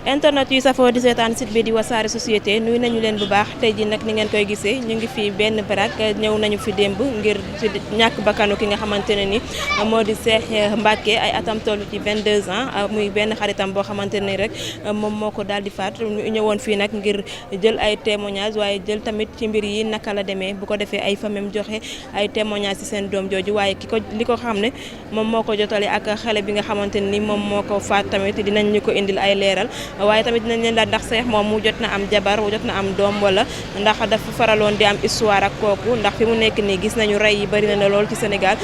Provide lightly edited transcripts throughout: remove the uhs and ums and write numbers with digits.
internet yu safoo di seetaan site bi di Wassare Société nuyu nañu leen bu baax tey ji nag ni ngeen koy gisee ñu ngi fi benn barak ñëw nañu fi démb ngir ci ñàkk bakkanu ki nga xamante ne ni moo di Cheikh Mbacké ay atam toll ci 22 ans muy benn xaritam boo xamante ne rek moom moo ko daal di faat ñu ñëwoon fii nag ngir jël ay témoignages waaye jël tamit ci mbir yi naka la demee bu ko defee ay famem joxe ay témoignages ci seen doom jooju waaye li ko xam ne moom moo ko jotale ak xale bi nga xamante ne ni moom moo ko faat tamit dinañ ñu ko indil ay leeral waaye tamit dinañ leen laaj ndax Cheikh moom mu jot na am jabar jot na am doom wala ndax dafa faraloon di am histoire ak kooku ndax fi mu nekk nii gis nañu rey yi bëri na lool ci Sénégal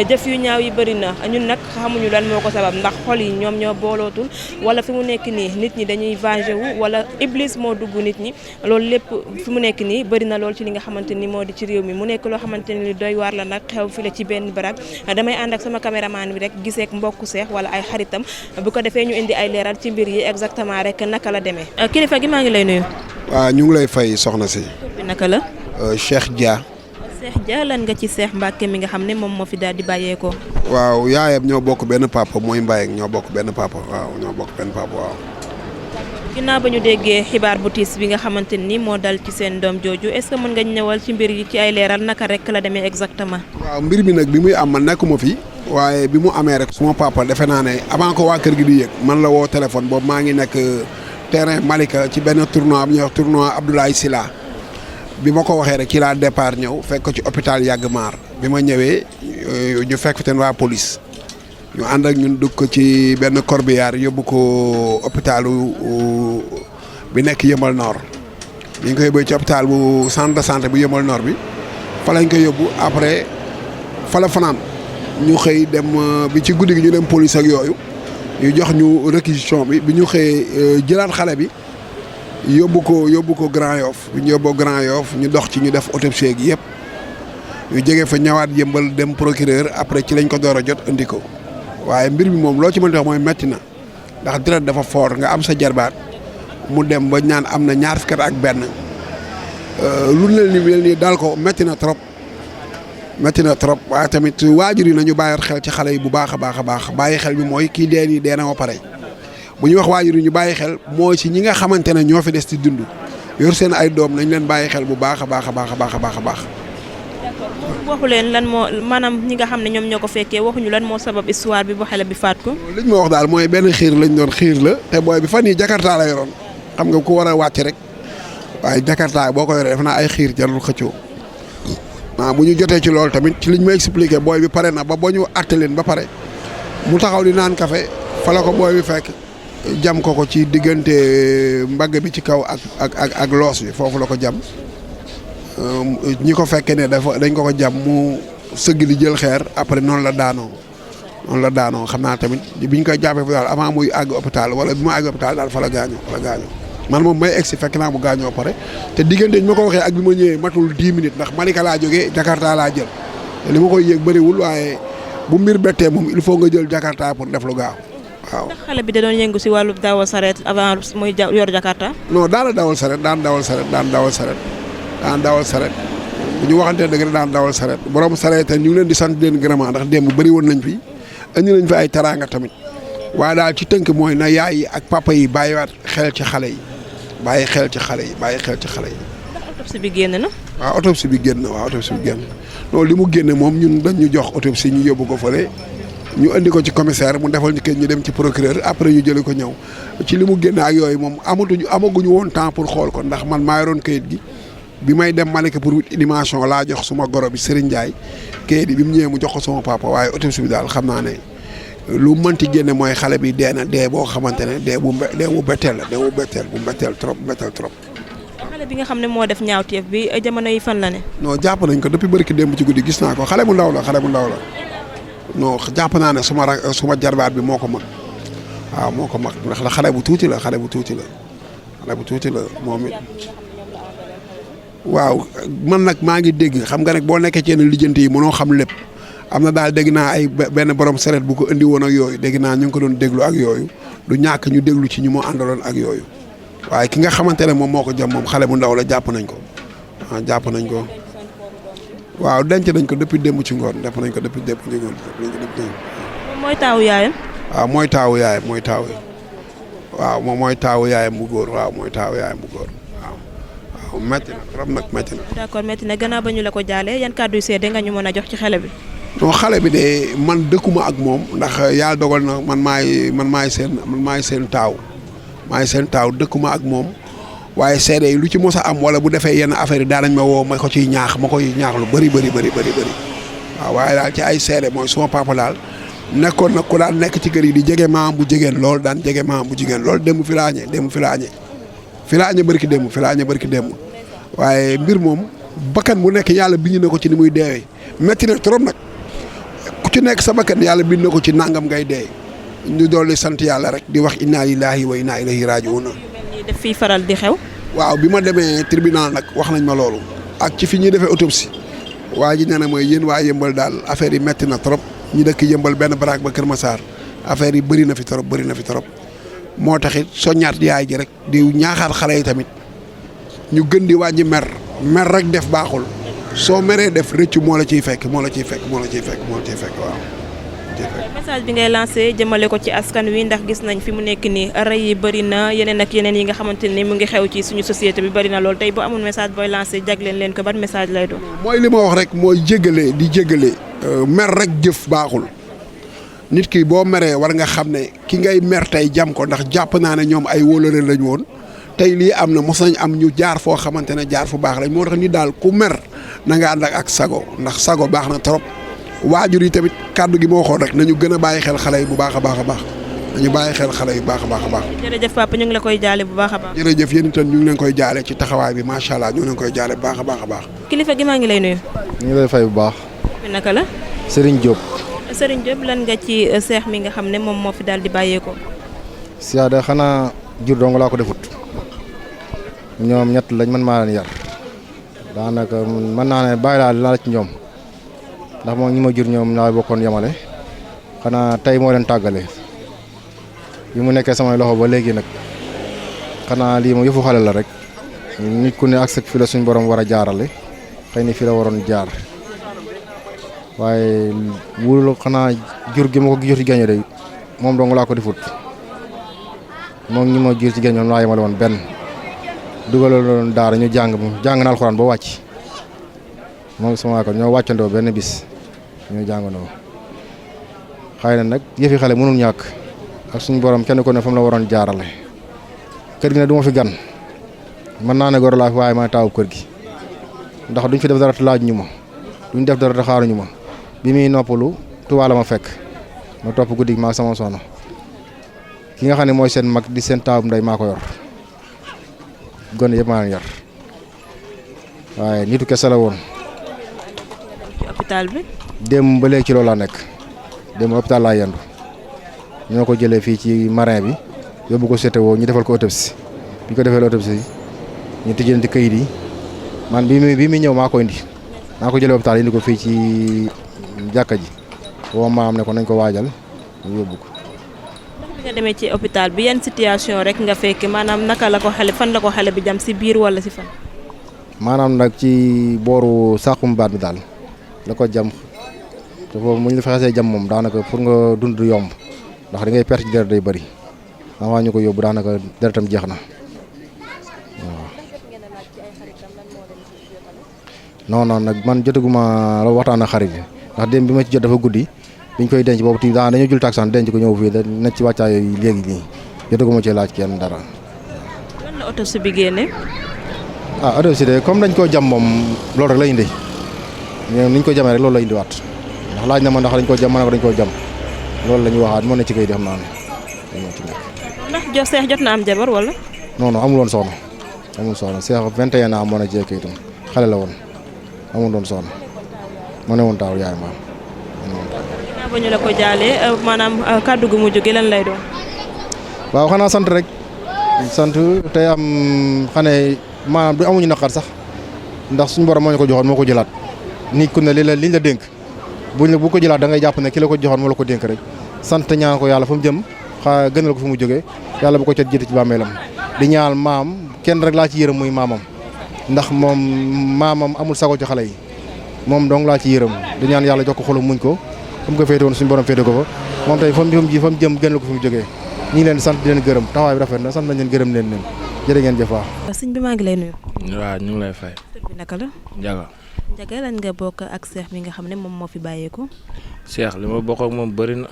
jëf yu ñaaw yi bëri na ñun nag xamuñu lan moo ko sabab ndax xol yi ñoom ñoo boolootul wala fi mu nekk nii nit ñi dañuy vengé wu wala iblis moo dugg nit ñi loolu lépp fi mu nekk nii bëri na lool ci li nga xamante ni moo di ci réew mi mu nekk loo xamante ni doy waar la nag xew fi la ci benn barab damay ànd ak sama caméraman bi rek giseek mbokku Cheikh wala ay xaritam bu ko defee ñu indi ay leeral ci mbir yi exactement rek naka la demee. Kilifa gi maa ngi lay nuyu. waaw ñu ngi lay fay soxna si. tur bi naka la. Cheikh Dia. Cheikh Dia lan nga ci Cheikh Mbacké mi nga xam ne moom moo fi daal di bàyyeekoo. waaw yaayam ñoo bokk benn papa mooy Mbaye ñoo bokk benn papa waaw ñoo bokk benn papa waaw. ginnaaw ba ñu déggee xibaar bu tiis bi nga xamante ni moo dal ci seen doom jooju est-ce que mën nga ñëwal ci mbir yi ci ay leeral naka rek la demee exactement. waaw mbir mi nag bi muy am man nekkuma fi. waaye bi mu amee rek suma papa defe naa ne avant que waa kër gi di yëg man la woo téléphone boobu maa ngi nekk terrain Malika ci benn tournoi bu ñuy wax tournoi Abdoulaye Sylla bi ma ko waxee rek ci laa départ ñëw fekk ko ci hôpital Yagg Maar bi ma ñëwee ñu fekk ten waa police ñu ànd ak ñun dugg ko ci benn corbillard yóbbu ko hôpitalu bi nekk Yeumbeul Nord bi ñu ko yóbbee ci hôpital bu centre de santé bu Yeumbeul Nord bi fa lañ ko yóbbu après fa la fanaan ñu xëy dem bi ci guddi gi ñu dem police ak yooyu ñu jox ñu réquisition bi ñu xëyee jëlaat xale bi yóbbu ko Grand Yoff bi ñu yóbboo Grand Yoff ñu dox ci ñu def autopsie gi yëpp ñu jege fa ñëwaat yëmbal dem procureur après ci lañ ko door a jot indi ko waaye mbir mi moom loo ci mën a wax mooy metti na ndax deret dafa fort nga am sa jarbaat mu dem ba ñaan am na ñaar fukki at ak benn lu ne mel nii daal ko metti na trop. metti na trop waaye tamit waajur yi nañu bàyyi xel ci xale yi bu baax a baax a baax bàyyi xel bi mooy kii dee nii dee na ba pare bu ñu wax waajur yi ñu bàyyi xel mooy ci ñi nga xamante ne ñoo fi des ci dund yor seen ay doom nañ leen bàyyi xel bu baax a baax a baax a baax a baax a baax. waxu leen lan moo maanaam ñi nga xam ne ñoom ñoo ko fekkee waxuñu lan moo sabab histoire bi bu xale bi faat ko. li ñu ma wax daal mooy benn xiir lañ doon xiir la te booy bi fan yii Jakarta la yoroon xam nga ku war a wàcc rek waaye Jakarta boo ko yoree def naa ay xiir jarul xëccoo. waaw bu ñu jotee ci loolu tamit ci liñ ma expliqué booy bi pare na ba boo ñu àtte leen ba pare mu taxaw di naan café fa la ko booy bi fekk jam ko ci diggante mbagg bi ci kaw ak loos bi foofu la ko jam ñi ko fekkee ne dañ ko jam mu sëgg di jël xeer après noonu la daanoo xam naa tamit biñ koy jàppee fu daal avant muy àgg hôpital wala bi mu àgg hôpital daal fa la gaañoo man moom may egsi fekk naa mu gaañoo pare te diggante ñu ma ko waxee ak bi ma ñëwee matul 10 minutes ndax Malika laa jógee Jakarta laa jël te li ma koy yéeg bëriwul waaye bu mbir bettee moom il faut nga jël Jakarta pour def lu gaaw waaw. ndax xale bi da doon yëngu si wàllu dawal sareet avant muy yor Jakarta. non daan dawal sareet bu ñu waxantee dëgg daan dawal sareet borom sareet ñu ngi leen di sant leen gërëmaa ndax démb bëri woon nañ fi indi nañ fi ay teraanga tamit waaye daal ci tënk mooy na yaay yi ak papa yi bàyyiwaat xel ci xale yi. bàyyi xel ci xale yi. ndax autopsie bi génn na. waaw autopsie bi génn loolu li mu génne moom ñun dañ ñu jox autopsie ñu yóbbu ko fële ñu indi ko ci commissaire mu defal ñu kayit ñu dem ci procureur après ñu jëlee ko ñëw ci li mu génne ak yooyu moom amaguñu woon temps pour xool ko ndax man maa yoroon kayit gi bi may dem Malika pour wut inhumation laa jox suma goro bi Serigne Ndiaye kayit gi bi mu ñëwee mu jox ko sama papa waaye autopsie bi daal xam naa ne. lu mënti génne mooy xale bi dee na dee boo xamante ne dee bu betteel la bu betteel trop. xale bi nga xam ne moo def ñaawteef bi jamono yi fan la ne. non jàpp nañ ko depuis barki démb ci guddi gis naa ko xale bu ndaw la non jàpp naa ne suma jarbaat bi moo ko mag waaw moo ko mag ndax xale bu tuuti la moom it waaw man nag maa ngi dégg xam nga nag boo nekkee ci yenn lijjanti yi mënoo xam lépp. am na daal dégg naa ay benn borom sareet bu ko indi woon ak yooyu dégg naa ñu ngi ko doon déglu ak yooyu du ñàkk ñu déglu ci ñu mu àndaloon ak yooyu waaye ki nga xamante ne moom moo ko jam moom xale bu ndaw la jàpp nañ ko waaw denc nañ ko depuis démb ci ngoon mooy taawu yaayam. waaw mooy taawu yaayam waaw moom mooy taawu yaayam bu góor waaw mooy taawu yaayam bu góor waaw waaw métti na trop nag métti na. d'accord métti na gannaaw ba ñu la ko jaalee yan kàddu yu seede nga ñu mën a jox ci xale bi. non xale bi de man dëkkuma ak moom ndax yàlla dogal na man maay seen taaw dëkkuma ak moom waaye seede yi lu ci mos a am wala bu defee yenn affaire yi daanañ ma woo ma ko ciy ñaax ma koy ñaax lu bëri waaw waaye daal ci ay seede mooy suma papa daal nekkoon nag ku daan nekk ci kër yi di jege maam bu jigéen lool daan jege maam bu jigéen lool démb fi la añee barki démb waaye mbir moom bakkan bu nekk yàlla bind na ko ci ni muy deewee métti na trop nag ku ci nekk sa bakkan yàlla bind na ko ci nangam ngay dee ñu dolli sant yàlla rek di wax inna lillahi wa inna ilayhi raji'un. def fii faral di xew. waaw bi ma demee tribunal nag wax nañ ma loolu ak ci fi ñuy defee autopsie waa ji nee na mooy yéen waa yëmbal daal affaire yi métti na trop ñu dëkk yëmbal benn baraak ba Kër Massar affaire yi bëri na fi trop moo taxit soññaat yaay ji rek di ñaaxaat xale yi tamit ñu gën di wàññi mer rek def baaxul soo meree def rëccu moo la ciy fekk waaw. message bi ngay lancé jëmale ko ci askan wi ndax gis nañ fi mu nekk nii rey yi bëri na yeneen ak yeneen yi nga xamante ni mu ngi xew ci suñu société bi bëri na lool tey boo amul message booy lancé jagleen leen ko ban message lay doon. mooy li ma wax rek mooy jéggale mer rek jëf baaxul nit ki boo meree war nga xam ne ki ngay mer tey jam ko ndax jàpp naa ne ñoom ay wóolare lañ woon tey lii am na mos nañ am ñu jaar foo xamante ne jaar fu baax lañ moo tax ni daal ku mer na nga ànd ak sago ndax sago baax na trop. waajur yi tamit kàddu gi moo waxoon rek nañu gën a bàyyi xel xale yi bu baax a baax nañu bàyyi xel xale yi bu baax a baax. jërëjëf papa ñu ngi la koy jaale bu baax a baax. jërëjëf yéen itam ñu ngi leen koy jaale ci taxawaay bi macha allah ñu ngi leen koy jaale bu baax a baax. kilifa gi maa ngi lay nuyu. ñu ngi lay fay bu baax. naka la. Serigne Diop. Serigne Diop lan nga ci seex mi nga xam ne moom moo fi daal di bàyyeekoo. Sia de xanaa jur dong laa ko defut ñoom ñett lañ man maa leen yar daanaka mën naa ne bàyyi laa la ci ñoom. ndax moom ñi ma jur ñoom laa bokkoon yamale xanaa tey moo leen tàggale bi mu nekkee samay loxo ba léegi nag xanaa lii moom yëfu xale la rek nit ku ne ak sa fi la suñ borom war a jaarale xëy na fi la waroon jaar waaye wul xanaa jur gi ma ko jur ci gañe de moom dong laa ko defut moom ñi ma jur ci gañe ñoom laa yemale woon benn dugaloon daara ñu jàng na alxuraan ba wàcc moom sama ko ñoo wàccandoo benn bis ñoo jàngandoo xëy na nag yëfi xale mënul ñàkk ak suñu borom kenn ko ne fa mu la waroon jaarale kër gi ne du ma fi gan mën naa ne goro laa fi waaye maa taawu kër gi ndax duñ fi def dara te laaj ñu ma duñ def dara te xaaruñu ma bi muy noppalu Tuubaa la ma fekk ma topp guddi gi maa sama soxna ki nga xam ne mooy seen mag di seen taawu ndey maa ko yor gone yëpp maa leen yar waaye nitu kese la woon. hôpital bi. démb ba léegi ci loolu laa nekk démb hôpital laa yendu ñoo ko jëlee fii ci marin bi yóbbu ko CTO ñu defal ko autopsie bi ñu ko defee autopsie ñu tijjanti kayit yi man bi muy ñëw maa ko indi maa ko jëlee hôpital indi ko fii ci jàkka ji woo maam ne ko nañ ko waajal ñu yóbbu ko. bi nga demee ci hôpital bi yan situation rek nga fekk maanaam naka la ko xale fan la ko xale bi jam si biir wala si fan. maanaam nag ci booru sàqum baat bi daal la ko jam te foofu mu ñu la fa xasee jam moom daanaka pour nga dund yomb ndax da ngay perte ci deret day bëri avant ñu ko yóbbu daanaka deretam jeex na waaw. non nag man jotaguma la waxtaan ak xarit yi ndax démb bi ma ci jot dafa guddi biñ koy denc boobu daa dañoo jul taksaan denc ko ñëw fii da nekk ci wàccaay yooyu léegi nii jotaguma ci laaj kenn dara. lan la autopsie bi génne. autopsie de comme dañ koo jam moom loolu rek la indi ñoom niñ ko jamee rek loolu la indiwaat ndax laaj na ma ndax dañ koo jam ma ne ko dañ koo jam loolu la ñuy waxaat moo ne ci kay di xam naa ne moo ci nekk. ndax Seex jot na am jabar wala. non amul woon soxna Seex 21 ans moo ne ci kayitam xale la woon amul woon soxna moo ne woon taaw yaay maam. ginnaaw ba ñu la ko jaalee maanaam kàddu gu mujj gi lan lay doon. waaw xanaa sant rek sant tey am xane maanaam du amuñu naqar sax ndax suñu borom moo ñu ko joxoon moo ko jëlaat nit ku ne liñ la dénk bu ko jëlaat da ngay jàpp ne ki la ko joxoon moo la ko dénk rek sant ñaan ko yàlla fa mu jëm gënal ko fi mu jógee yàlla bu ko cat jiite ci bàmmeelam di ñaan maam kenn rek laa ci yërëm muy maamam ndax moom maamam amul sago ci xale yi moom dong laa ci yërëm di ñaan yàlla jox ko xolu muñ ko fu mu ko féete woon suñu borom féete ko fa moom tey fa mu jëm gënal ko fi mu jógee ñu ngi leen di sant di leen gërëm taxawaay bi rafet na sant nañ leen gërëm leen jërë ngeen jëf. sëñ bi maa ngi lay nuyu. waaw ñu ngi lay fay. tur bi naka la. Njaga lan nga bokk ak Cheikh mi nga xam ne moom moo fi bàyyeeku. Cheikh li ma bokk ak moom bëri na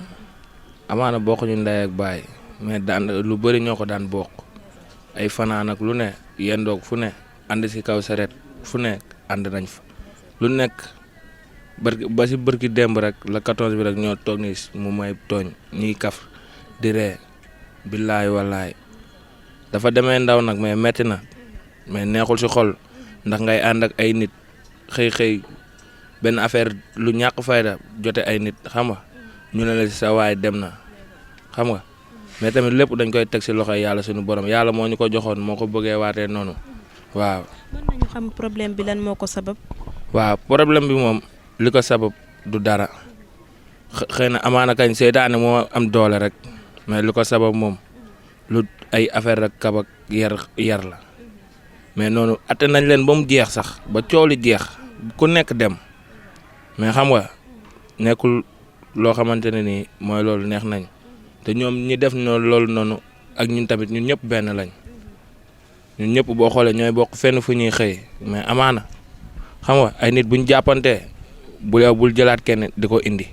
amaana bokk ñu ndey ak baay mais daan lu bëri ñoo ko daan bokk ay fanaan ak lu ne yendoog fu ne ànd si kaw saret fu ne ànd nañ fa lu nekk ba si bërki démb rek la 14 bi rek ñoo toog ni mu may tooñ ñuy kaf di ree billaay wallaay dafa demee ndaw nag mais metti na mais neexul si xol ndax ngay ànd ak ay nit xëy benn affaire lu ñàkk fayda jote ay nit xam nga ñu ne la si sa waay dem na xam nga mais tamit lépp dañ koy teg si loxoy yàlla suñu borom yàlla moo ñu ko joxoon moo ko bëggee waatee noonu waaw. mën nañu xam problème bi lan moo ko sabab. waaw problème bi moom li ko sabab du dara xëy na amaana kañ seytaane moo am doole rek mais li ko sabab moom lu ay affaire rek kabak yar la mais noonu atte nañ leen ba mu jeex sax ba coow li jeex ku nekk dem mais xam nga nekkul loo xamante ne nii mooy loolu neex nañ te ñoom ñi def loolu noonu ak ñun tamit ñun ñëpp benn lañ ñun ñëpp boo xoolee ñooy bokk fenn fu ñuy xëy mais amaana xam nga ay nit buñ jàppantee bul jëlaat kenn di ko indi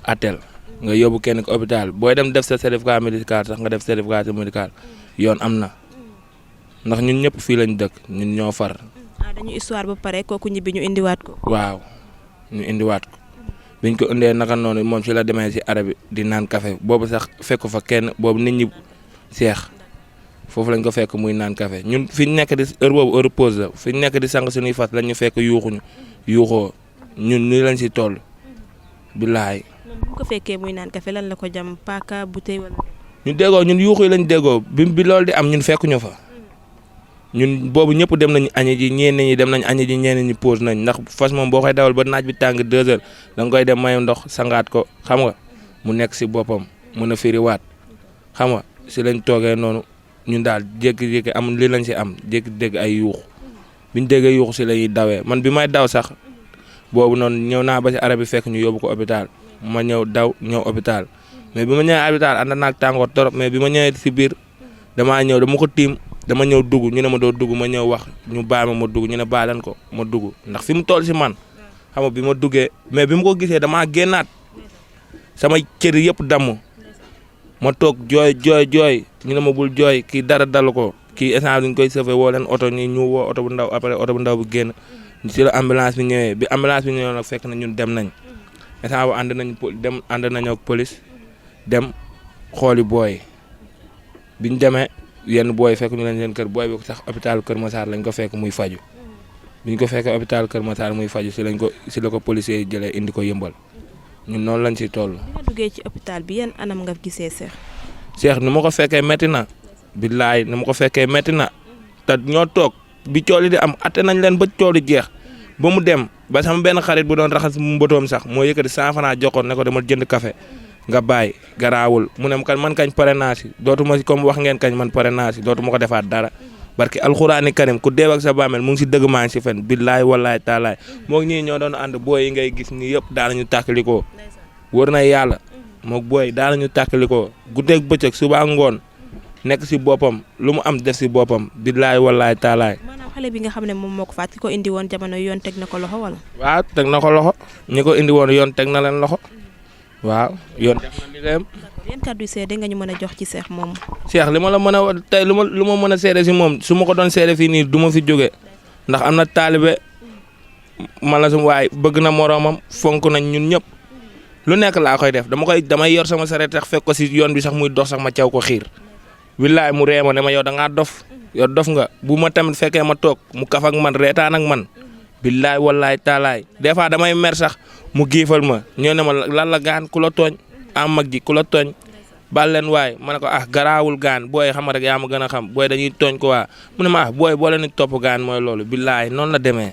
attel nga yóbbu kenn ko hôpital booy dem def sa certificat médical sax nga def certificat médical yoon am na ndax ñun ñëpp fii lañ dëkk ñun ñoo far. dañu histoire ba pare kooku ñibbi ñu indiwaat ko. waaw ñu indiwaat ko biñ ko indee naka noonu moom si la demee si arab bi di naan café boobu sax fekk fa kenn boobu nit ñi seex foofu lañ ko fekk muy naan café ñun fi ñu nekk di heure boobu heure pause la fi ñu nekk di sang suñuy fas lañ ñu fekk yuuxoo ñun nii lañ si toll billaay. moom bu ko fekkee muy naan café lan la ko jam paaka bouteille wala. ñu déggoo ñun yuuxu yi lañ déggoo bi loolu di am ñun fekk ñu fa. ñun boobu ñëpp dem nañu añi ji ñenn ñi dem nañ añi ji ñenn ñi pause nañ ndax fas moom boo koy dawal ba naaj bi tàng 2 heures da nga koy dem mayu ndox sangaat ko xam nga mu nekk si boppam mën a firiwaat xam nga si lañ toogee noonu ñun daal jékki-jékki am li lañ si am jékki dégg ay yuux biñ déggee yuux si la ñuy dawee man bi may daw sax boobu noonu ñëw naa ba si arab bi fekk ñu yóbbu ko hôpital ma ñëw ñëw hôpital mais bi ma ñëwee hôpital ànd naag tàngoor torop mais bi ma ñëwee si biir dama ko tiim dama ñëw dugg ñu ne ma doo dugg ma ñëw wax ñu baal ma dugg ñu ne baalan ko ma dugg ndax fi mu toll si man xam nga bi ma duggee mais bi ma ko gisee damaa génnaat sama cër yëpp damm ma toog jooy ñu ne ma bul jooy kii dara dalu ko kii instant duñ koy sauvé woo leen oto ñu woo oto bu ndaw après oto bu ndaw bu génn si la ambulance bi ñëwee bi ambulance bi ñëwee nag fekk na ñun dem nañ instant bu ànd nañu ak police dem xooli booy biñ demee yenn booy fekk ñu leen seen kër booy bi sax hôpital Kër Massar lañ ko fekk muy faju biñ ko fekkee hôpital Kër Massar muy faju si la ko policier yi jëlee indi ko yëmbal ñun noonu lañ si toll. bi nga duggee ci hôpital bi yan anam nga gisee Cheikh. Cheikh ni ma ko fekkee métti na billaay ni ma ko fekkee métti na te ñoo toog bi cooli di am atte nañ leen ba cooli jeex ba mu dem ba sama benn xarit bu doon raxas mu mbëtoom sax moo yëkkati 100 francs joxoon ne ko dama jënd café nga bàyyi garaawul mu ne man kañ pare naa si dootuma si comme wax ngeen kañ man pare naa si dootuma ko defaat dara barki alxuraani karim ku deew ak sa bàmmeel mu ngi si dëgg maa ngi si fen billaay wallaay taalaay moog ñii ñoo doon ànd booy yi ngay gis ni yëpp daanañu tàkkalikoo wër na yàlla moog booy daanañu tàkkalikoo guddeeg bëccëg suba ngoon nekk si boppam lu mu am def si boppam billaay wallaay taalaay. maanaam xale bi nga xam ne moom moo ko faat ki ko indi woon jamono yoon teg na ko loxo wala. waaw teg na ko loxo ñi ko indi woon yoon teg na leen loxo waaw yoon def na liggéeyam. yan kàddu seede nga ñu mën a jox ci Cheikh moomu. Cheikh li ma la mën a tey lu ma mën a seede si moom su ma ko doon seede fii nii du ma fi jóge ndax am na taalibe man la sum waay bëgg na moroomam fonk nañ ñun ñëpp lu nekk laa koy def damay yor sama sareet sax fekk ko si yoon bi sax muy dox sax ma caw ko xiir willaay mu ree ma ne ma yow da ngaa dof yow dof nga bu ma tamit fekkee ma toog mu kaf ak man reetaan ak man billaay wallaay taalaay des fois damay mer sax mu giifal ma ñëw ne ma lan la gaan ku la tooñ am mag ji ku la tooñ bal leen waay ma ne ko garaawul gaan booy xam rek yaa ma gën a xam booy dañuy tooñ ko waa mu ne ma booy boo leen di topp gaan mooy loolu billaay noonu la demee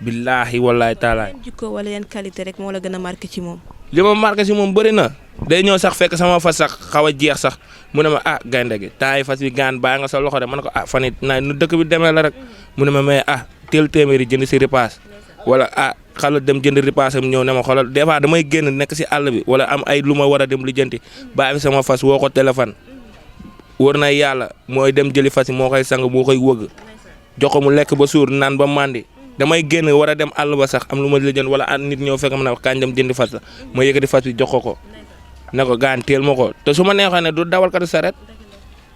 billaahi wallaay taalaay. yan jikko wala yan qualité rek moo la gën a marqué ci moom. li ma marqué ci moom bëri na day ñëw sax fekk sama fas sax xaw a jeex sax mu ne ma gaynde gi temps yi fas bi gaan bàyyi nga sa loxo de ma ne ko fan it nu dëkk bi demee la rek mu ne ma mais teel téeméeri jënd si ripaas wala xala dem jënd ripaasam ñëw ne ma xoolal des fois damay génn nekk si àll bi wala am ay lu ma war a dem lijjanti bàyyi fi sama fas woo ko téléphone wër na yàlla mooy dem jëli fas yi moo koy sang moo koy wëgg jox ko mu lekk ba suur naan ba màndi damay génn war a dem àll ba sax am lu ma la jënd wala nit ñëw fekk ma ne wax kañ dem jëndi fas la ma yëkkati fas bi jox ko ne ko gaan teel ma ko te su ma neexee ne du dawalkatu saret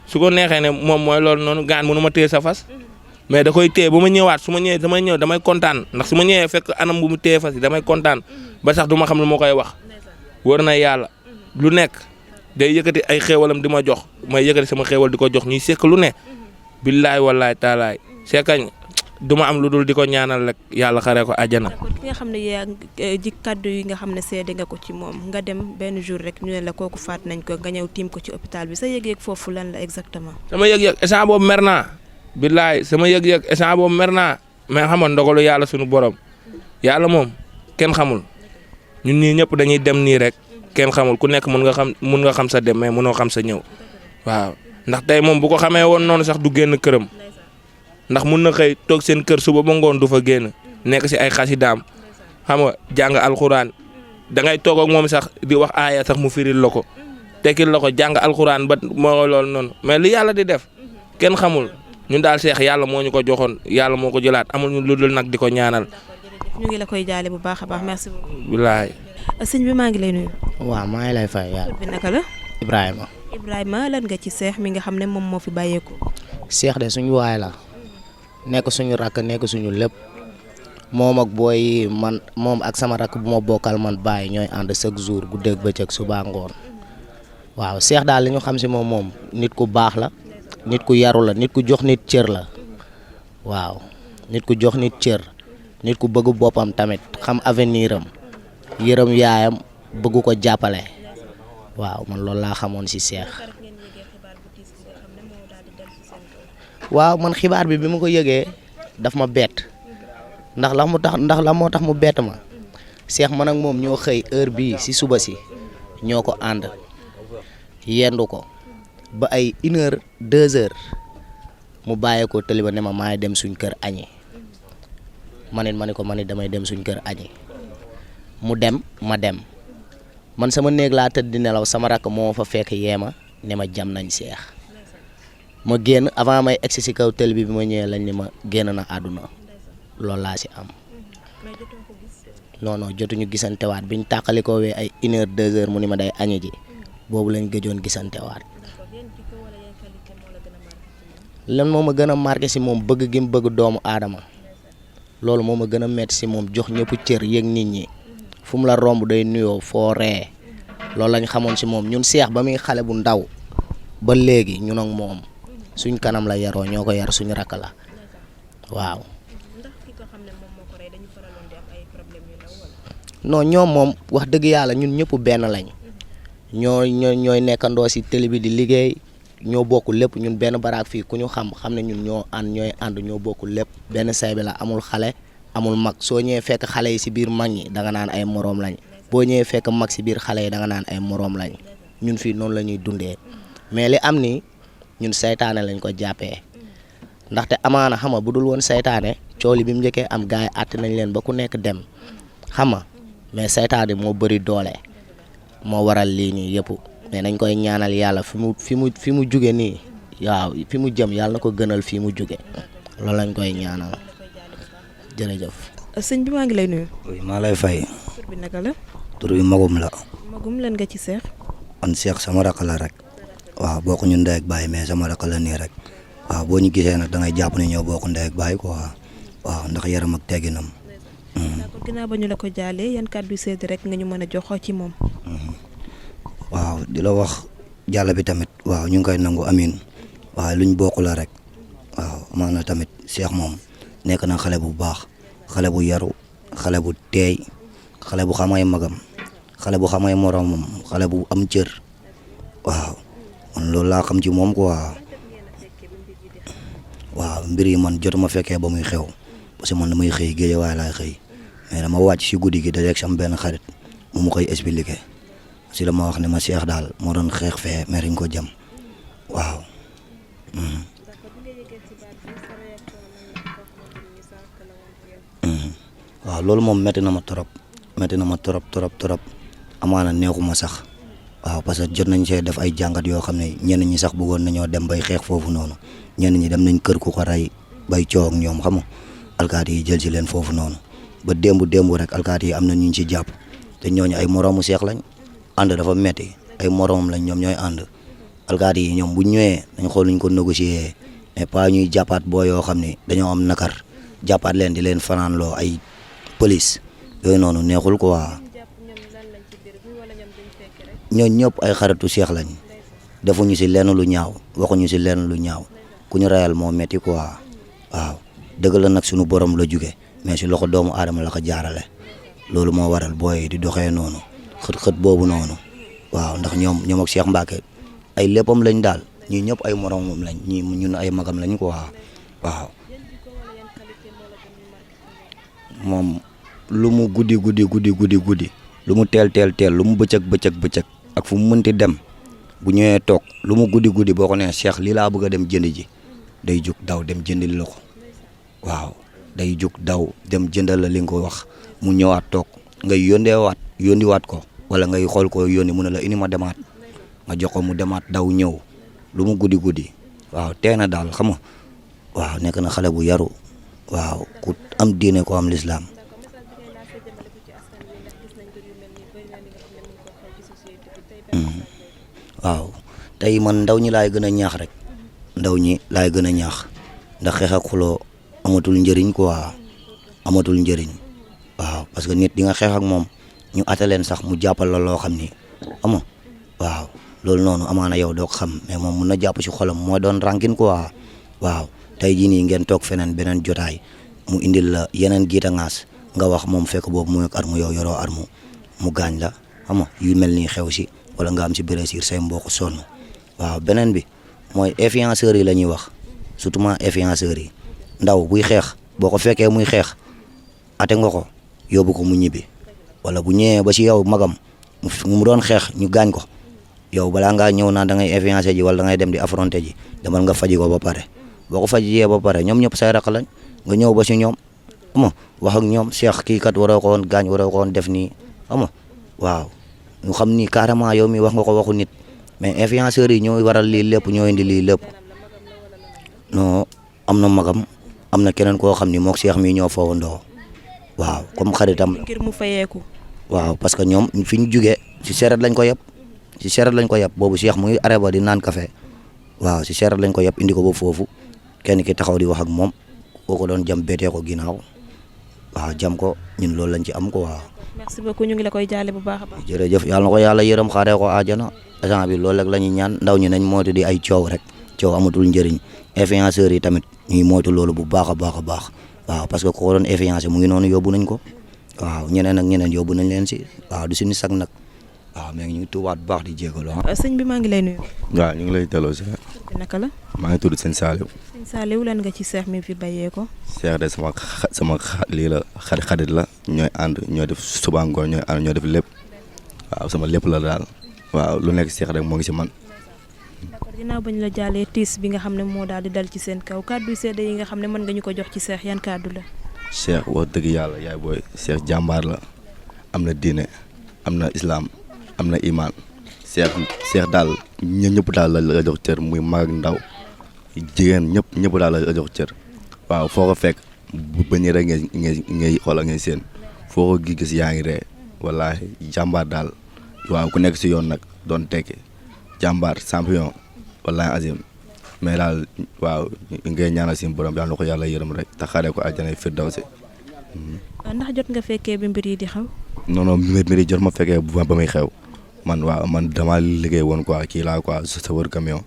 su ko neexee ne moom mooy loolu noonu gaan mënu ma téye sa fas mais da koy téye ba ma ñëwaat su ma ñëwee damay ñëw damay kontaan ndax su ma ñëwee fekk anam bu mu téye fas yi damay kontaan ba sax du ma xam lu ma koy wax wër na yàlla lu nekk day yëkkati ay xéewalam di ma jox may yëkkati sama xéewal di ko jox ñuy sekk lu ne billaay wallaay taalaay sekkañ du ma am lu dul di ko ñaanal rek yàlla xaree ko àjjana. d'accord ki nga xam ne yaa ji kaddu yi nga xam ne seede nga ko ci moom nga dem benn jour rek ñu ne la kooku faat nañ ko nga ñëw tiim ko ci hôpital bi sa yëg-yëg foofu lan la exactement. sama yëg-yëg instant boobu mer naa billaay sama yëg-yëg instant boobu mer naa mais xam nga ndogalu yàlla suñu borom yàlla moom kenn xamul ñun ñii ñëpp dañuy dem nii rek kenn xamul ku nekk mun nga xam sa dem mais mënoo xam sa ñëw waaw ndax tey moom bu ko xamee woon noonu sax du génn këram. ndax mun na xëy toog seen kër suba ba ngoon du fa génn nekk si ay xasidaam xam nga jàng alxuraan da ngay toog ak moom sax di wax aaya sax mu firil la ko tekkil la ko jàng alxuraan ba moo loolu noonu mais li yàlla di def kenn xamul ñun daal seex yàlla moo ñu ko joxoon yàlla moo ko jëlaat amul ñu lu dul nag di ko ñaanal. ñu ngi la koy jaale bu baax a baax merci beaucoup. bilaay. sëñ bi maa ngi lay nuyu. waaw maa ngi lay fay yàlla. tur bi naka la. Ibrahima lan nga ci seex mi nga xam ne moom moo fi bàyyeeku. seex de suñu waay la. nekk suñu rakk nekk suñu lépp moom ak booy man moom ak sama rakk bu ma bokkal man bàyyi ñooy ànd chaque jour guddeeg bëccëg suba ngoon waaw seex daal li ñu xam si moom nit ku baax la nit ku yaru la nit ku jox nit cër la waaw nit ku jox nit cër nit ku bëgg boppam tamit xam avenir am yërëm yaayam bëgg ko jàppale waaw man loolu laa xamoon si seex. waaw man xibaar bi ma ko yëgee daf ma bett ndax la moo tax mu bett ma seex man ak moom ñoo xëy heure bii si suba si ñoo ko ànd yendu ko ba ay 1 heure 2 heures mu bàyyee ko tëli ba ne ma maay dem suñ kër añi ma ne ko damay dem suñ kër añi mu dem ma dem man sama néeg laa tëdd di nelaw sama rakk moo fa fekk yeema ne ma jam nañ seex ma génn avant may egsi si kaw télé bi ma ñëwee lañ ni ma génn na àdduna loolu laa si am non jotuñu gisantewaat biñ tàqalikoo wee ay 1 heure 2 heures mu ni ma day añi ji boobu lañ gëjoon gisantewaat lan moo ma gën a marqué si moom bëgg gi mu bëgg doomu aadama loolu moo ma gën a metti si moom jox ñëpp cër yëg nit ñi fu mu la romb day nuyoo foo ree loolu lañ xamoon si moom ñun seex ba muy xale bu ndaw ba léegi ñun ak moom suñ kanam la yaroo ñoo ko yar suñu rakk la waaw. non ñoom moom wax dëgg yàlla ñun ñëpp benn lañ ñooy nekkandoo si télé bi di liggéey ñoo bokk lépp ñun benn baraak fii ku ñu xam ne ñun ñooy ànd ñoo bokk lépp benn say bi la amul xale amul mag soo ñëwee fekk xale yi si biir mag ñi da nga naan ay moroom lañ boo ñëwee fekk mag si biir xale yi da nga naan ay moroom lañ ñun fii noonu la ñuy dundee mais li am ni ñun saytaane lañ ko jàppee ndaxte amaana xam nga bu dul woon saytaane coow li bi mu njëkkee am gars yi àtt nañ leen ba ku nekk dem xam nga mais saytaane moo bëri doole moo waral lii nii yëpp mais nañ koy ñaanal yàlla fi mu jóge nii waaw fi mu jëm yàlla na ko gënal fii mu jóge loolu lañ koy ñaanal jërëjëf. sëñ bi maa ngi lay nuyu. oui maa lay fay. tur bi naka la. tur bi magum la. magum lan nga ci seex. man seex sama rakk la rek. waaw bokk ñu ndey ak baay mais sama rakk la nii rek. waaw boo ñu gisee nag da ngay jàpp ne ñoo bokk ndey ak baay quoi waaw ndax yaram ak tegginam. d'accord ginnaaw ba ñu la ko jaalee yan kàddu seede rek nga ñu mën a jox ci moom. waaw di la wax jàll bi tamit waaw ñu ngi koy nangu amiin waaw luñ bokk la rek waaw amaana tamit seex moom nekk na xale bu baax xale bu yaru xale bu teey xale bu xamay magam xale bu xamay moromam xale bu am cër waaw man loolu laa xam ci moom quoi waaw mbir yi man jotuma fekkee ba muy xew parce que man damay xëy géej waaye laay xëy mais dama wàcc si guddi gi dajeeg sam benn xarit mu koy expliqué si la ma wax ne ma seex daal moo doon xeex fee mais dañ ko jam waaw. waaw loolu moom métti na ma trop amaana neexuma sax waaw parce que jot nañ see def ay jàngat yoo xam ne ñenn ñi sax bëggoon nañoo dem bay xeex foofu noonu ñenn ñi dem nañ kër ku ko rey bay coow ak ñoom xam nga alkaati yi jël si leen foofu noonu ba démb rek alkaati yi am na ñu ci jàpp te ñooñu ay moroomu seex lañ ànd dafa metti ay moroomam lañ ñoom ñooy ànd alkaati yi ñoom bu ñëwee dañ xool luñ ko négocier mais pas ñuy jàppaat boo yoo xam ne dañoo am nakar jàppaat leen di leen fanaanloo ay police yooyu noonu neexul quoi ñooñu ñëpp ay xaritu seex lañ defuñu si lenn lu ñaaw waxuñu si lenn lu ñaaw ku ñu rayal moo metti quoi waaw dëgg la nag suñu borom la jóge mais si loxo doomu aadama la ko jaarale loolu moo waral booy di doxee noonu xët boobu noonu waaw ndax ñoom ak Cheikh Mbacké ay léppam lañ daal ñii ñëpp ay moromam lañ ñii ñun ay magam lañ quoi waaw moom lu mu guddi lu mu teel lu mu bëccëg ak fu mu mënti dem bu ñëwee toog lu mu guddi boo ko nee Cheikh lii laa bëgg a dem jënd ji day jug daw dem jëndil la ko waaw day jug daw dem jëndal la li nga ko wax mu ñëwaat toog ngay yóndiwaat ko wala ngay xool ko yónni mu ne la ini ma demaat nga jox ko mu demaat daw ñëw lu mu guddi waaw tee na daal xam nga waaw nekk na xale bu yaru waaw ku am diine ko am lislaam waaw tey man ndaw ñi laay gën a ñaax rek ndaw ñi laay gën a ñaax ndax xeex ak xuloo amatul njëriñ quoi amatul njëriñ waaw parce que nit di nga xeex ak moom ñu ataleen sax mu jàppal la loo xam ni ama waaw loolu noonu amaana yow doo ko xam mais moom mun na jàpp ci xolam moo doon rankin quoi waaw tey jii nii ngeen toog feneen beneen jotaay mu indil la yeneen giita ngaas nga wax moom fekk boobu mu ak armu yow yoroo armu mu gaañ la ama yu mel nii xew si wala nga am si blessure say mbokk sonn waaw beneen bi mooy influenceurs yi la ñuy wax surtout influenceurs yi ndaw buy xeex boo ko fekkee muy xeex ate nga ko yóbbu ko mu ñibbi wala bu ñëwee ba si yow magam mu doon xeex ñu gaañ ko yow balaa ngaa ñëw naan da ngay influencer ji wala da ngay dem di affronter ji demal nga faji ko ba pare boo ko fajijee ba pare ñoom ñëpp say raq lañ nga ñëw ba si ñoom ama wax ak ñoom Cheikh kii kat waroo ko woon gaañ waroo ko woon def nii ama waaw ñu xam ni carrément yow mi wax nga ko waxu nit mais influenceurs yi ñoo waral lii lépp ñoo indi lii lépp non am na magam am na keneen koo xam ni mook Cheikh mi ñoo fowandoo waaw comme xaritam ngir mu fayeeku waaw parce que ñoom fi ñu jugee si seeret lañ ko yeb boobu Cheikh mu ngi arrêté ba di naan café waaw si seeret lañ ko yeb indi ko ba foofu kenn ki taxaw di wax ak moom koo ko doon jam beetee ko ginnaaw waaw jam ko ñun loolu lañ ci am ko waaw. merci beaucoup ñu ngi la koy jaale bu baax a baax. jërëjëf yàlla na ko yàlla yërëm xaaree ko àjjana agent bi loolu rek la ñuy ñaan ndaw ñi nañ moytu di ay coow rek coow amatul njëriñ influenceurs yi tamit ñuy moytu loolu bu baax a baax waaw parce que ku ko doon influencé mu ngi noonu yóbbu nañ ko waaw ñeneen ak ñeneen yóbbu nañ leen si waaw du suñu sag nag waaw mais ñu ngi tuubaat bu baax di jégalu ah. sëñ bi maa ngi lay nuyu. waaw ñu ngi lay delloo si. naka la. maa ngi tudd sëñ Saliou. sëñ Saliou lan nga ci Cheikh mi fi bàyyee ko. Cheikh de sama lii la xarit la ñooy ànd ñooy def suba ngoon ñooy ànd ñooy def lépp waaw sama lépp la daal waaw lu nekk Cheikh rek moo ngi si man. d'accord ginnaaw bañ la jaalee tiis bi nga xam ne moo daal di dal ci seen kaw kàddu seede yi nga xam ne mën nga ñu ko jox ci Cheikh yan kàddu la. Cheikh wax dëgg yàlla yaay booy Cheikh jàmbaar la am na diine am na islam am na imaan Cheikh daal ñëpp daal la jox cër muy mag ak ndaw jigéen ñëpp daal la jox cër waaw foo ko fekk bu bañee rek ngay xoolal ngay seen foo ko gis yaa ngi ree wallaahi jàmbaar daal waaw ku nekk si yoon nag doon tekki jàmbaar champion wallaahi azim mais daal waaw ngay ñaanal si borom yàlla na ko yàlla yërëm rek te xaaree ko àjjana firdawsi. ndax jot nga fekkee bi mbir yi di xew. non mbir yi jot ma fekkee ba muy xew man damaa liggéey woon quoi kii laa quoi chauffeur camion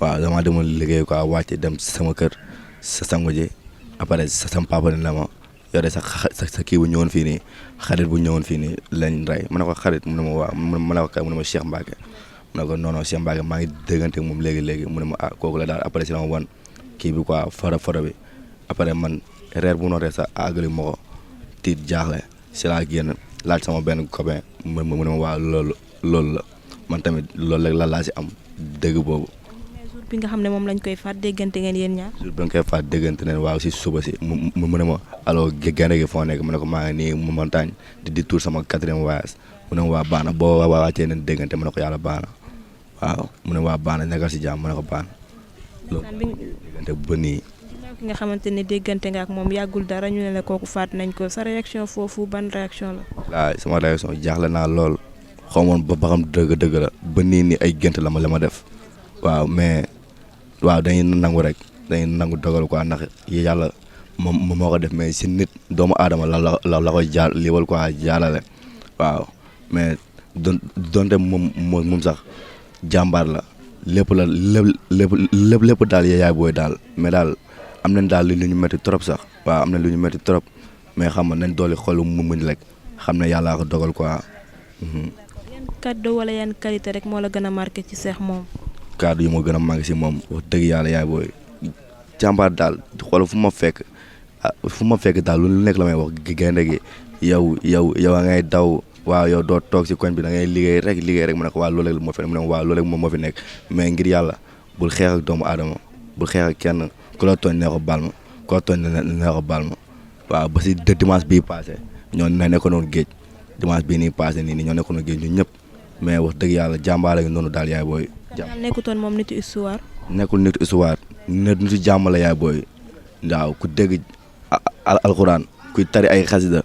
waaw damaa demoon liggéey quoi wàcc dem sama kër sa sangu ji après sama papa ne la ma yore sa kii bu ñëwoon fii nii xarit bu ñëwoon fii nii lañ rey ma ne ko xarit mu ne ma waaw ma ne ko kay mu ne ma Cheikh Mbacké mu ne ko non Cheikh Mbacké maa ngi déggante moom léegi mu ne ma kooku la daal après si la ma wan kii bi quoi foro bi après man reer bu nootee sax àggali ma ko tiit jaaxle si laa génn laaj sama benn copain mu ne ma waaw loolu la man tamit loolu rek la laa si am dëgg boobu. mais jour bi nga xam ne moom lañ koy faat déggante ngeen yéen ñaar. jour bi nga koy faat déggante ne waaw si suba si mu ne ma alors gaynde gi foo nekk mu ne ko maa ngi nii montagne di tour sama 4e voyage mu ne ma waa baax na boo wàccee nañ déggante mu ne ko yàlla baax na waaw mu ne waa baax na nekkal si jàmm mu ne ko baax na loolu déggante ba nii. ki nga xamante ne déggante nga ak moom yàggul dara ñu ne la kooku faat nañ ko sa réaction foofu ban réaction la. waaw sama réaction jaaxle naa lool xamoon ba xam dëgg la ba nii nii ay gént la ma def waaw mais waaw dañuy nangu rek dañuy nangu dogal quoi ndax yàlla moom moo ko def mais si nit doomu aadama la koy jaar liiwal quoi jaarale waaw mais donte moom sax jàmbaar la lépp daal yaay booy daal mais daal am nañ daal lu ñu métti trop sax waaw am na lu ñu métti trop mais xam nga nañ dooli xolu mu muñ rek xam ne yàllaa ko dogal quoi. yan kàddu wala yan qualité rek moo la gën a marqué ci Cheikh moom. kàddu yi moo gën a marqué si moom wax dëgg yàlla yaay booy jàmbaar daal xool fu ma fekk daal lu nekk la may wax gaynde gi yow a ngay daw waaw yow doo toog si koñ bi da ngay liggéey rek mu ne ko waaw loolu rek moo fi nekk mu ne waaw loolu rek moom moo fi nekk mais ngir yàlla bul xeex ak doomu aadama bul xeex ak kenn ku la tooñ nee ko baal ma ku la tooñ nee ko baal ma waaw ba si dimanche bii passé ñoo nekkoon géej dimanche bii nii passé nii ñoo nekkoon géej ñun ñëpp mais wax dëgg yàlla jàmbaar ak noonu daal yaay booy. daal nekkutoon moom nitu histoire. nekkul nitu histoire nitu jàmm la yaay booy waaw ku dégg alxuraan kuy tari ay xasida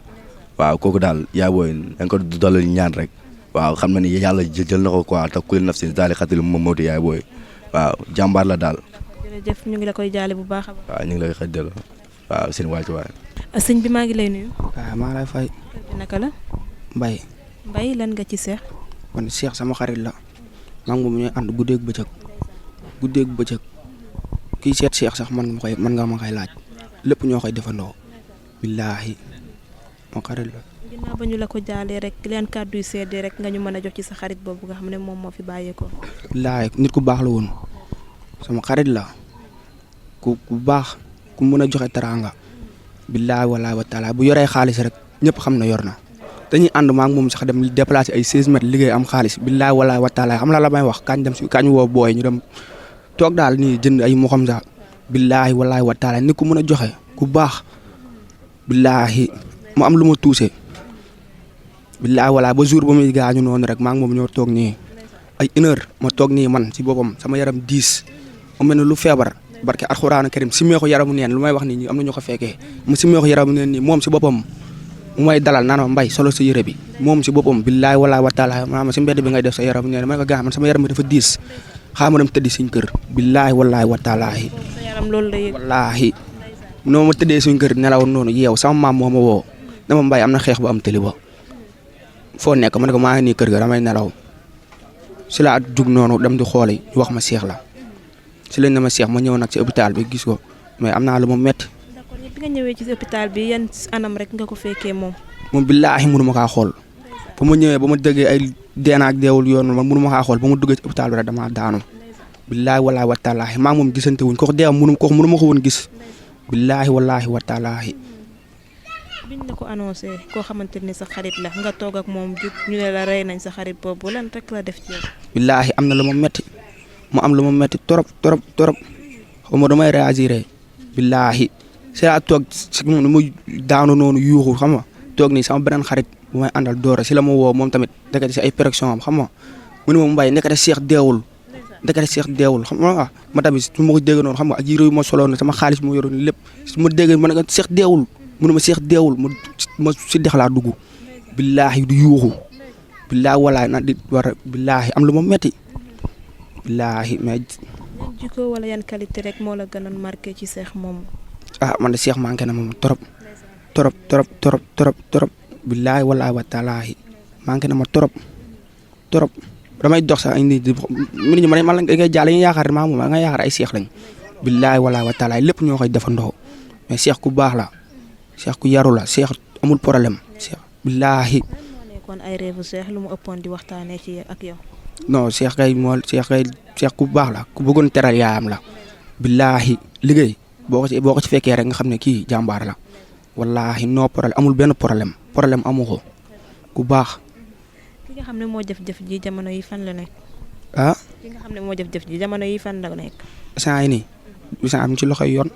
waaw kooku daal yaay booy dañ ko dolli ñaan rek waaw xam na ni yàlla jël na ko quoi te kulli nafsin zaa'iqatul mawt yaay booy waaw jàmbaar la daal. jërëjëf ñu ngi la koy jaale bu baax a baax. waaw ñu ngi lay xëj delloo waaw seen wàccuwaay. sëñ bi maa ngi lay nuyu. waaw maa ngi lay fay. naka la. Mbaye lan nga ci Cheikh. man Cheikh sama xarit la maa ngi moom ñooy ànd guddeeg bëccëg kii seet Cheikh sax man nga ma koy laaj lépp ñoo koy defandoo billaahi ma xarit la. ginnaaw ba ñu la ko jaalee rek leen kàddu yu seede rek nga ñu mën a jox ci sa xarit boobu nga xam ne moom moo fi bàyyeekoo. billaahi nit ku baax la woon sama xarit la ku baax ku mën a joxe teraanga billaahi wallaahi wa taala bu yoree xaalis rek ñëpp xam na yor na. dañuy ànd maa ngi moom sax dem déplacé ay 16 mètres liggéey am xaalis billaahi wallaahi wa taala xam la may wax kañ woo booy ñu dem toog daal nii jënd ay moxam sax billaahi wallaahi wa taala nit ku mën a joxe ku baax billaahi mu am lu ma tuuse billaahi wallaahi ba jour ba muy gaañu noonu rek maa ngi moom ñoo toog nii ay 1 heure ma toog nii man si boppam sama yaram 10 ma mel ne lu feebar barke alxuraanu karim si meexu yaramu neen lu may wax nii am na ñu ko fekkee mu si meexu yaramu neen nii moom si boppam mu may dalal naan ma Mbaye solo sa yére bi moom si boppam billaahi wallaahi wa taala ma si mbedd bi ngay def sa yaram nee na ma ne ko gaa man sama yaram bi dafa diis xaaral ma dem tëddi suñ kër billaahi wallaahi wa taala sa yaram loolu la yëg. wallaahi noo ma tëddee suñ kër nelaw noonu yeew sama maam moo ma woo dama Mbaye am na xeex bu am tëli ba foo nekk ma ne ko maa ngi nii kër ga damay nelaw si laa jug noonu dem di xooli ñu wax ma Cheikh la si lañ ne ma Cheikh ma ñëw nag si hôpital bi gis ko mais am naa lu ma metti bi nga ñëwee ci hôpital bi yan anam rek nga ko fekkee moom. moom billaahi mënu ma kaa xool ba ma ñëwee ba ma déggee ay deenaak deewul yoon man mënu ma kaa xool ba ma duggee ci hôpital bi rek damaa daanu billaahi wallaahi wa taalaahi maa moom gisante wuñ kooku deewam mënu ma ko woon gis billaahi wallaahi wa taalaahi. biñ la ko annoncé koo xamante ni sa xarit la nga toog ak moom jug ñu ne la rey nañ sa xarit boobu lan rek la def ci yow. billaahi am na lu ma metti mu am lu ma metti trop xaw ma damay réagir billaahi si laa toog si mu daanu noonu yuuxu xam nga toog nii sama beneen xarit bu may àndal doora si la ma woo moom tamit ndekete si ay pression am xam nga mu ne ma Mbaye ndekete Cheikh deewul xam nga ma tamit su ma ko dégg noonu xam nga ak yére yu ma soloon sama xaalis moo yoroon lépp su ma dégg ma ne ko Cheikh deewul mu ne ma Cheikh deewul ma si dex laa dugg billaahi du yuuxu billaahi walaay na di war billaahi am lu ma metti billaahi mais. yan jikko wala yan qualité rek moo la gënoon marqué ci Cheikh moom. man de Cheikh manqué na moom trop billaahi wallaahi wa taalaahi manqué na ma trop damay dox sax ay nit ñi man la ngay jàll ñu yaakaar maa moom nga yaakaar ay Cheikh lañ billaahi wallaahi wa taalaahi lépp ñoo koy defandoo mais Cheikh ku baax la Cheikh ku yaru la Cheikh amul problème Cheikh billaahi. moo nekkoon ay rêve Cheikh lu mu ëppoon di waxtaanee ci ak yow. non Cheikh ku baax la ku bëggoon teral yaayam la billaahi liggéey. boo ko ci fekkee rek nga xam ne kii jàmbaar la wallaahi no problème amul benn problème amu ko ku baax. ki nga xam ne moo jëf-jëf ji jamono yi fan la nekk. ki nga xam ne moo jëf-jëf ji jamono yi fan la nekk. instant yi nii instant am ci loxoy yoon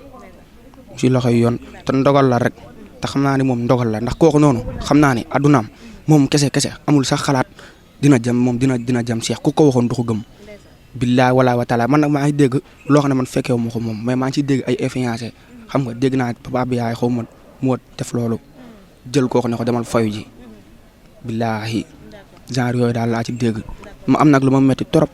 ci loxoy yoon te ndogal la rek te xam naa ni moom ndogal la ndax kooku noonu xam naa ni addunaam moom kese amul sax xalaat dina jëm moom dina jëm Cheikh ku ko waxoon du ko gëm. billaay walaay wa taala man nag maa ngi dégg loo xam ne man fekkee wu ma ko moom mais maa ngi ciy dégg ay influencé xam nga dégg naa papa bi yaay xaw ma moo def loolu jël kooku ne ko demal fayu ji billaahi genre yooyu daal laa ci dégg ma am nag lu ma métti trop.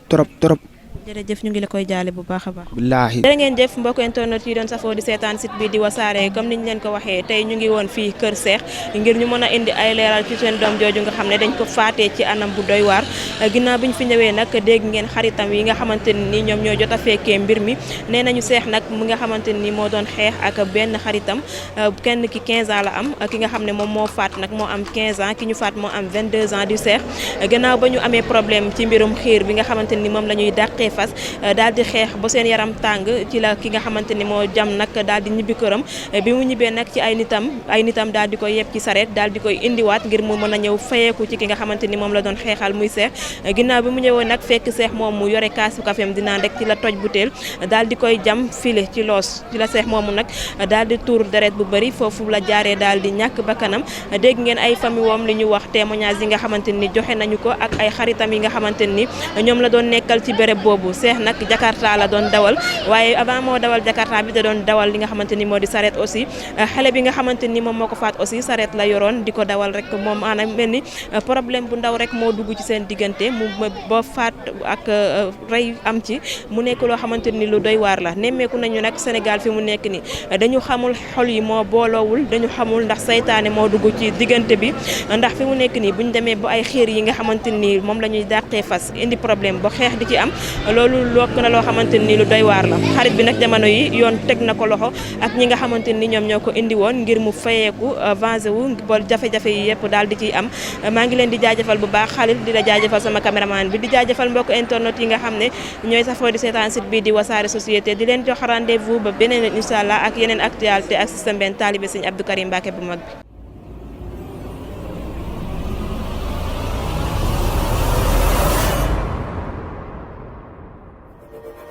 jërëjëf ñu ngi la koy jaale bu baax a baax. billaahi jërë ngeen jëf mbokk internet yi doon safoo di seetaan site bi di wasaare comme niñ leen ko waxee tey ñu ngi woon fii Kër Cheikh ngir ñu mën a indi ay leeral ci seen doom jooju nga xam ne dañ ko faatee ci anam bu doy waar ginnaaw bi ñu fi ñëwee nag dégg ngeen xaritam yi nga xamante ni ñoom ñoo jot a fekkee mbir mi nee nañu Cheikh nag mu nga xamante ni moo doon xeex ak benn xaritam kenn ki 15 ans la am ki nga xam ne moom moo faat nag moo am 15 ans ki ñu faat moo am 22 ans di Cheikh gannaaw ba ñu amee problème ci mbirum xiir bi nga xamante ni moom la ñuy dàqee fas daal di xeex ba seen yaram tàng ci la ki nga xamante ni moo jam nag daal di ñibbi këram bi mu ñibbee nag ci ay nitam daal di koy yeb ci sareet daal di koy indiwaat ngir mu mën a ñëw fayeeku ci ki nga xamante ni moom la doon xeexal muy Cheikh ginnaaw bi mu ñëwoon nag fekk Cheikh moom mu yore kaasu kafeem di naan rek ci la toj butéel daal di koy jam file ci loos ci la Cheikh moomu nag daal di tuur deret bu bëri foofu la jaaree daal di ñàkk bakkanam dégg ngeen ay famille woom li ñu wax témoignage yi nga xamante ni joxe nañu ko ak ay xaritam yi nga xamante ni ñoom la doon nekkal ci béréb boobu Cheikh nag Jakarta la doon dawal waaye avant moo dawal Jakarta bi da doon dawal li nga xamante ni moo di sareet aussi xale bi nga xamante ni moom moo ko faat aussi sareet la yoroon di ko dawal rek moom maanaam mel ni problème bu ndaw rek moo dugg ci seen diggante mu ba faat ak rey am ci mu nekk loo xamante ni lu doy waar la nemmeeku nañu nag Sénégal fi mu nekk ni dañu xamul xol yi moo booloowul dañu xamul ndax saytaane moo dugg ci diggante bi ndax fi mu nekk nii buñ demee ba ay xiir yi nga xamante ni moom la ñuy dàqee fas indi problème ba xeex di ci am loolu lokk na loo xamante ni lu doy waar la xarit bi nag jamono yi yoon teg na ko loxo ak ñi nga xamante ni ñoom ñoo ko indi woon ngir mu fayeeku vengé wu ba jafe-jafe yi yëpp daal di ciy am maa ngi leen di jaajëfal bu baax Khalil di la jaajëfal sama caméraman bi di jaajëfal mbokk internet yi nga xam ne ñooy safoo di seetaan site bi di wasaare société di leen jox rendez-vous ba beneen incha allah ak yeneen actualité ak système benn taalibe Sëñ Abdou Karim Mbacké bu mag bi